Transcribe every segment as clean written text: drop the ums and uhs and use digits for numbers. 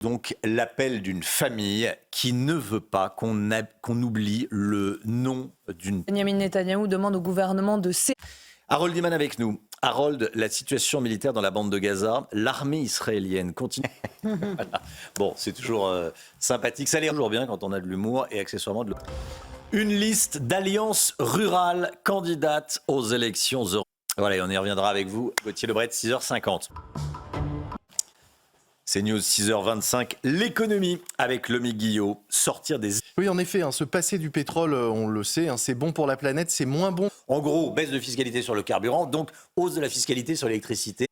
Donc l'appel d'une famille qui ne veut pas qu'on oublie le nom d'une... Benjamin Netanyahou demande au gouvernement de... Harold Iman avec nous. Harold, la situation militaire dans la bande de Gaza, l'armée israélienne continue. Voilà. Bon, c'est toujours sympathique. Ça l'est toujours bien quand on a de l'humour et accessoirement de l'humour. Une liste d'alliances rurales candidates aux élections européennes. Voilà, et on y reviendra avec vous, Gauthier Lebret, 6h50. C'est News 6h25, l'économie avec Lomi Guillot, sortir des... Oui, en effet, se passer du pétrole, on le sait, c'est bon pour la planète, c'est moins bon. En gros, baisse de fiscalité sur le carburant, donc hausse de la fiscalité sur l'électricité.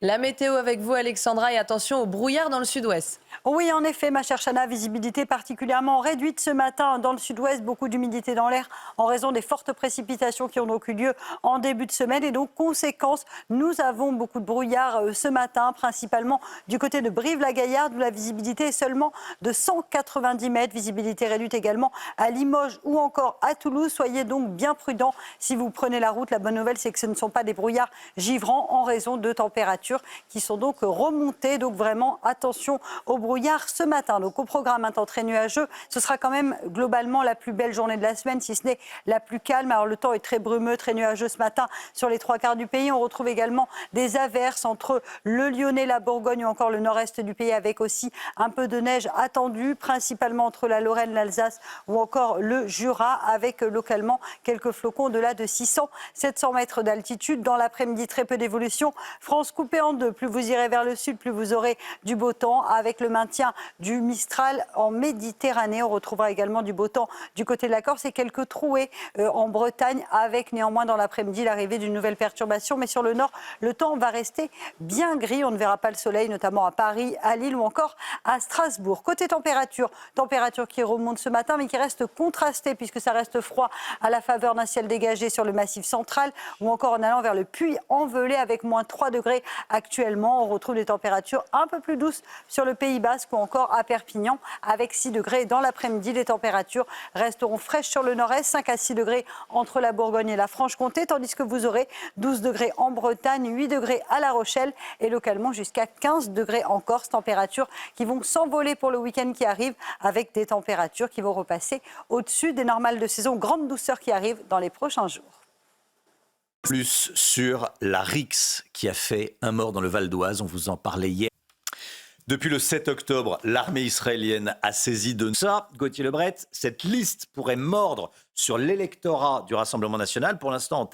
La météo avec vous, Alexandra, et attention au brouillard dans le sud-ouest. Oui, en effet, ma chère Chana, visibilité particulièrement réduite ce matin dans le sud-ouest, beaucoup d'humidité dans l'air en raison des fortes précipitations qui ont donc eu lieu en début de semaine. Et donc, conséquence, nous avons beaucoup de brouillard ce matin, principalement du côté de Brive-la-Gaillarde, où la visibilité est seulement de 190 mètres. Visibilité réduite également à Limoges ou encore à Toulouse. Soyez donc bien prudents si vous prenez la route. La bonne nouvelle, c'est que ce ne sont pas des brouillards givrants en raison de températures qui sont donc remontées. Donc vraiment, attention au brouillard ce matin. Donc au programme, un temps très nuageux. Ce sera quand même globalement la plus belle journée de la semaine, si ce n'est la plus calme. Alors le temps est très brumeux, très nuageux ce matin sur les 3/4 du pays. On retrouve également des averses entre le Lyonnais, la Bourgogne ou encore le nord-est du pays, avec aussi un peu de neige attendue, principalement entre la Lorraine, l'Alsace ou encore le Jura, avec localement quelques flocons au-delà de 600-700 mètres d'altitude. Dans l'après-midi, très peu d'évolution. France coupée en deux. Plus vous irez vers le sud, plus vous aurez du beau temps, avec le maintien du Mistral en Méditerranée. On retrouvera également du beau temps du côté de la Corse et quelques trouées en Bretagne, avec néanmoins dans l'après-midi l'arrivée d'une nouvelle perturbation. Mais sur le nord, le temps va rester bien gris. On ne verra pas le soleil, notamment à Paris, à Lille ou encore à Strasbourg. Côté température, température qui remonte ce matin, mais qui reste contrastée puisque ça reste froid à la faveur d'un ciel dégagé sur le Massif central ou encore en allant vers le Puy-en-Velay avec moins 3 degrés actuellement. On retrouve des températures un peu plus douces sur le Pays Basque ou encore à Perpignan avec 6 degrés. Dans l'après-midi, les températures resteront fraîches sur le nord-est, 5 à 6 degrés entre la Bourgogne et la Franche-Comté, tandis que vous aurez 12 degrés en Bretagne, 8 degrés à La Rochelle et localement jusqu'à 15 degrés en Corse. Températures qui vont s'envoler pour le week-end qui arrive avec des températures qui vont repasser au-dessus des normales de saison. Grande douceur qui arrive dans les prochains jours. Plus sur la rixe qui a fait un mort dans le Val d'Oise, on vous en parlait hier. Depuis le 7 octobre, l'armée israélienne a saisi de ça. Gauthier Lebret, cette liste pourrait mordre sur l'électorat du Rassemblement national. Pour l'instant,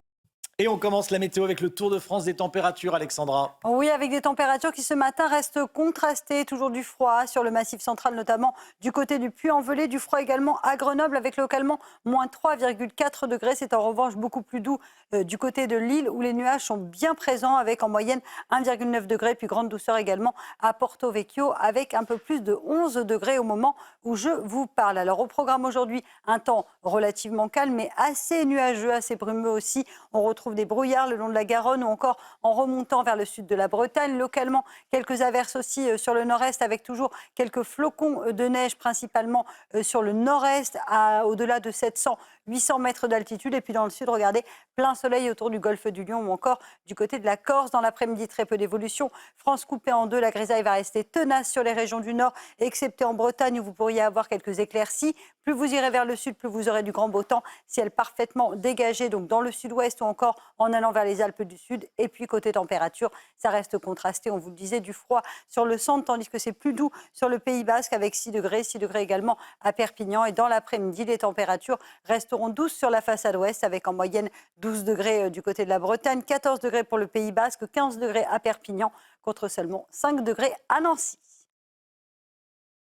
et on commence la météo avec le Tour de France des températures, Alexandra. Oui, avec des températures qui ce matin restent contrastées, toujours du froid sur le Massif central, notamment du côté du Puy-en-Velay, du froid également à Grenoble avec localement moins 3,4 degrés. C'est en revanche beaucoup plus doux du côté de Lille où les nuages sont bien présents avec en moyenne 1,9 degrés, puis grande douceur également à Porto Vecchio avec un peu plus de 11 degrés au moment où je vous parle. Alors au programme aujourd'hui, un temps relativement calme mais assez nuageux, assez brumeux aussi. On retrouve des brouillards le long de la Garonne ou encore en remontant vers le sud de la Bretagne. Localement, quelques averses aussi sur le nord-est avec toujours quelques flocons de neige principalement sur le nord-est au-delà de 700-800 mètres d'altitude. Et puis dans le sud, regardez, plein soleil autour du golfe du Lion ou encore du côté de la Corse. Dans l'après-midi, très peu d'évolution. France coupée en deux, la grisaille va rester tenace sur les régions du nord, excepté en Bretagne où vous pourriez avoir quelques éclaircies. Plus vous irez vers le sud, plus vous aurez du grand beau temps. Ciel parfaitement dégagé, donc dans le sud-ouest ou encore en allant vers les Alpes du Sud. Et puis côté température, ça reste contrasté, on vous le disait, du froid sur le centre, tandis que c'est plus doux sur le Pays Basque avec 6 degrés également à Perpignan. Et dans l'après-midi, les températures resteront douces sur la façade ouest avec en moyenne 12 degrés du côté de la Bretagne, 14 degrés pour le Pays Basque, 15 degrés à Perpignan, contre seulement 5 degrés à Nancy.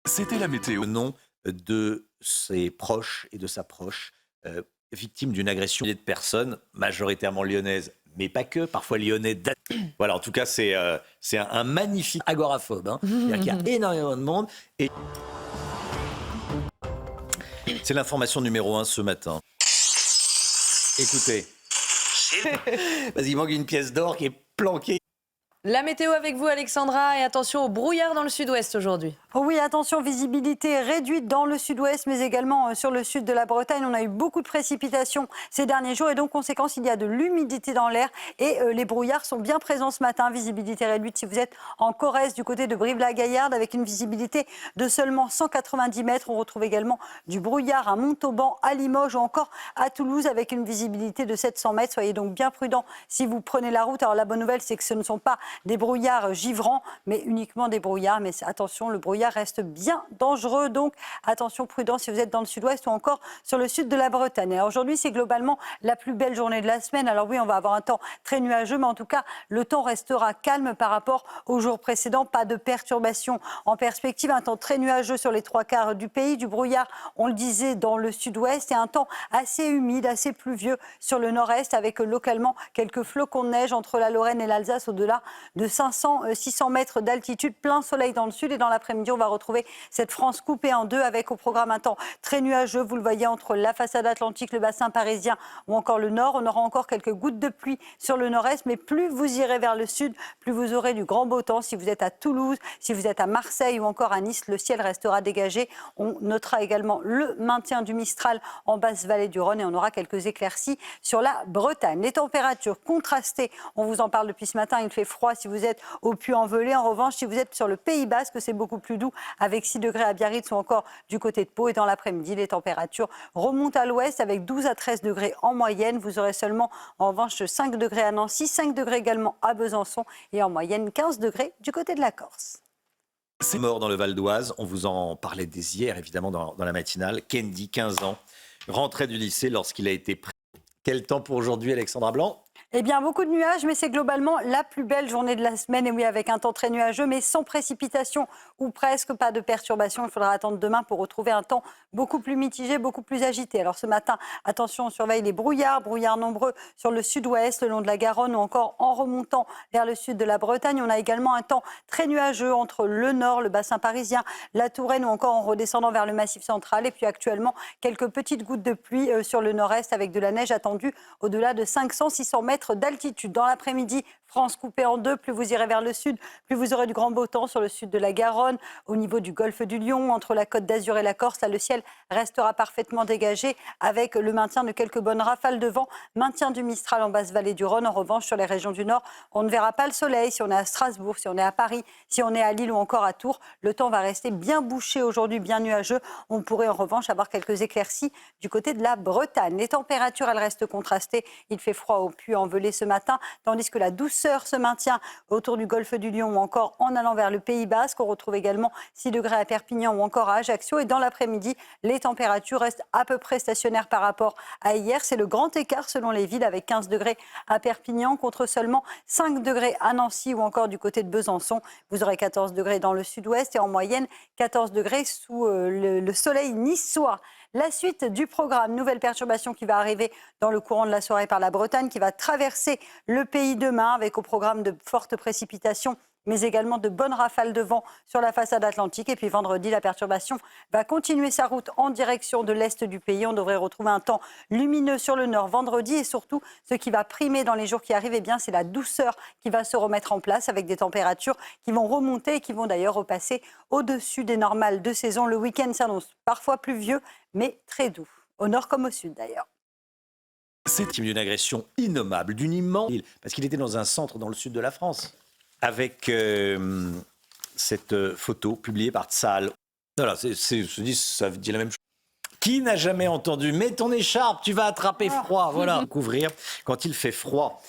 C'était la météo. Le nom de ses proches et de sa proche, victime d'une agression de personnes, majoritairement lyonnaises, mais pas que, parfois lyonnais. Voilà, en tout cas, c'est un magnifique agoraphobe. Hein. C'est-à-dire qu'il y a énormément de monde. Et c'est l'information numéro 1 ce matin. Écoutez, parce qu'il manque une pièce d'or qui est planquée. La météo avec vous, Alexandra, et attention au brouillard dans le sud-ouest aujourd'hui. Oui, attention, visibilité réduite dans le sud-ouest, mais également sur le sud de la Bretagne. On a eu beaucoup de précipitations ces derniers jours et donc, conséquence, il y a de l'humidité dans l'air et les brouillards sont bien présents ce matin. Visibilité réduite si vous êtes en Corrèze, du côté de Brive-la-Gaillarde, avec une visibilité de seulement 190 mètres. On retrouve également du brouillard à Montauban, à Limoges ou encore à Toulouse, avec une visibilité de 700 mètres. Soyez donc bien prudents si vous prenez la route. Alors, la bonne nouvelle, c'est que ce ne sont pas des brouillards givrants, mais uniquement des brouillards. Mais attention, le brouillard reste bien dangereux. Donc, attention, prudent si vous êtes dans le sud-ouest ou encore sur le sud de la Bretagne. Alors, aujourd'hui, c'est globalement la plus belle journée de la semaine. Alors oui, on va avoir un temps très nuageux, mais en tout cas, le temps restera calme par rapport aux jours précédents. Pas de perturbations en perspective. Un temps très nuageux sur les 3/4 du pays. Du brouillard, on le disait, dans le sud-ouest. Et un temps assez humide, assez pluvieux sur le nord-est, avec localement quelques flocons de neige entre la Lorraine et l'Alsace, au-delà de 500-600 mètres d'altitude. Plein soleil dans le sud et dans l'après-midi, on va retrouver cette France coupée en deux avec au programme un temps très nuageux. Vous le voyez entre la façade atlantique, le bassin parisien ou encore le nord. On aura encore quelques gouttes de pluie sur le nord-est, mais plus vous irez vers le sud, plus vous aurez du grand beau temps. Si vous êtes à Toulouse, si vous êtes à Marseille ou encore à Nice, le ciel restera dégagé. On notera également le maintien du Mistral en basse vallée du Rhône et on aura quelques éclaircies sur la Bretagne. Les températures contrastées, on vous en parle depuis ce matin, il fait froid si vous êtes au Puy-en-Velay. En revanche, si vous êtes sur le Pays Basque, c'est beaucoup plus doux avec 6 degrés à Biarritz ou encore du côté de Pau. Et dans l'après-midi, les températures remontent à l'ouest avec 12 à 13 degrés en moyenne. Vous aurez seulement en revanche 5 degrés à Nancy, 5 degrés également à Besançon et en moyenne 15 degrés du côté de la Corse. C'est mort dans le Val d'Oise. On vous en parlait dès hier, évidemment, dans la matinale. Kendi, 15 ans, rentrait du lycée lorsqu'il a été pris. Quel temps pour aujourd'hui, Alexandra Blanc ? Eh bien, beaucoup de nuages, mais c'est globalement la plus belle journée de la semaine. Et oui, avec un temps très nuageux, mais sans précipitation ou presque pas de perturbation. Il faudra attendre demain pour retrouver un temps beaucoup plus mitigé, beaucoup plus agité. Alors ce matin, attention, on surveille les brouillards nombreux sur le sud-ouest, le long de la Garonne ou encore en remontant vers le sud de la Bretagne. On a également un temps très nuageux entre le nord, le bassin parisien, la Touraine ou encore en redescendant vers le Massif central. Et puis actuellement, quelques petites gouttes de pluie sur le nord-est avec de la neige attendue au-delà de 500-600 mètres d'altitude. Dans l'après-midi, France coupée en deux, plus vous irez vers le sud, plus vous aurez du grand beau temps sur le sud de la Garonne, au niveau du golfe du Lion, entre la Côte d'Azur et la Corse. Là, le ciel restera parfaitement dégagé avec le maintien de quelques bonnes rafales de vent, maintien du Mistral en basse vallée du Rhône. En revanche, sur les régions du nord, on ne verra pas le soleil. Si on est à Strasbourg, si on est à Paris, si on est à Lille ou encore à Tours, le temps va rester bien bouché aujourd'hui, bien nuageux. On pourrait en revanche avoir quelques éclaircies du côté de la Bretagne. Les températures, elles restent contrastées. Il fait froid au Puy-en-Velay ce matin, tandis que la douceur se maintient autour du golfe du Lion ou encore en allant vers le Pays Basque. On retrouve également 6 degrés à Perpignan ou encore à Ajaccio. Et dans l'après-midi, les températures restent à peu près stationnaires par rapport à hier. C'est le grand écart selon les villes avec 15 degrés à Perpignan contre seulement 5 degrés à Nancy ou encore du côté de Besançon. Vous aurez 14 degrés dans le sud-ouest et en moyenne 14 degrés sous le soleil niçois. La suite du programme, nouvelle perturbation qui va arriver dans le courant de la soirée par la Bretagne, qui va traverser le pays demain avec au programme de fortes précipitations, mais également de bonnes rafales de vent sur la façade atlantique. Et puis vendredi, la perturbation va continuer sa route en direction de l'est du pays. On devrait retrouver un temps lumineux sur le nord vendredi. Et surtout, ce qui va primer dans les jours qui arrivent, eh bien, c'est la douceur qui va se remettre en place avec des températures qui vont remonter et qui vont d'ailleurs repasser au-dessus des normales de saison. Le week-end s'annonce parfois pluvieux, mais très doux, au nord comme au sud d'ailleurs. C'est une agression innommable, d'une immense île, parce qu'il était dans un centre dans le sud de la France, avec cette photo publiée par Tsahal. Voilà, ça dit la même chose. Qui n'a jamais entendu « Mets ton écharpe, tu vas attraper froid ». Voilà, couvrir quand il fait froid.